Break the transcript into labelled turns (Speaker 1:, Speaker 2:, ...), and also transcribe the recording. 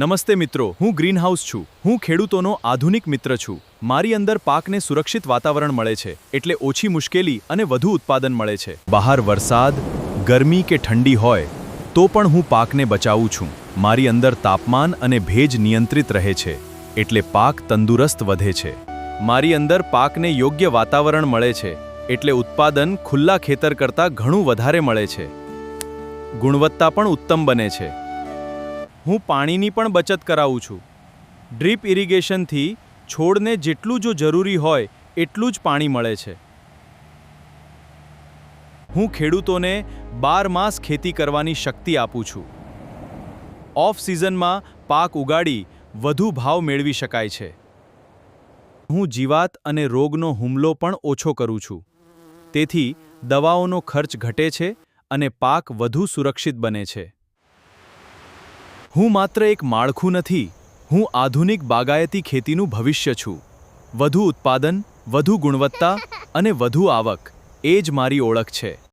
Speaker 1: નમસ્તે મિત્રો, હું ગ્રીનહાઉસ છું. હું ખેડૂતોનો આધુનિક મિત્ર છું. મારી અંદર પાકને સુરક્ષિત વાતાવરણ મળે છે, એટલે ઓછી મુશ્કેલી અને વધુ ઉત્પાદન મળે છે. બહાર વરસાદ, ગરમી કે ઠંડી હોય, તો પણ હું પાકને બચાવું છું. મારી અંદર તાપમાન અને ભેજ નિયંત્રિત રહે છે, એટલે પાક તંદુરસ્ત વધે છે. મારી અંદર પાકને યોગ્ય વાતાવરણ મળે છે, એટલે ઉત્પાદન ખુલ્લા ખેતર કરતાં ઘણું વધારે મળે છે. ગુણવત્તા પણ ઉત્તમ બને છે. હું પાણીની પણ બચત કરાવું છું. ડ્રીપ ઇરિગેશનથી છોડને જેટલું જો જરૂરી હોય એટલું જ પાણી મળે છે. હું ખેડૂતોને 12 માસ ખેતી કરવાની શક્તિ આપું છું. ઓફ સિઝનમાં પાક ઉગાડી વધુ ભાવ મેળવી શકાય છે. હું જીવાત અને રોગનો હુમલો પણ ઓછો કરું છું. તેથી દવાઓનો ખર્ચ ઘટે છે અને પાક વધુ સુરક્ષિત બને છે. હું માત્ર એક માળખું નથી, હું આધુનિક બાગાયતી ખેતીનું ભવિષ્ય છું. વધુ ઉત્પાદન, વધુ ગુણવત્તા અને વધુ આવક, એ જ મારી ઓળખ છે.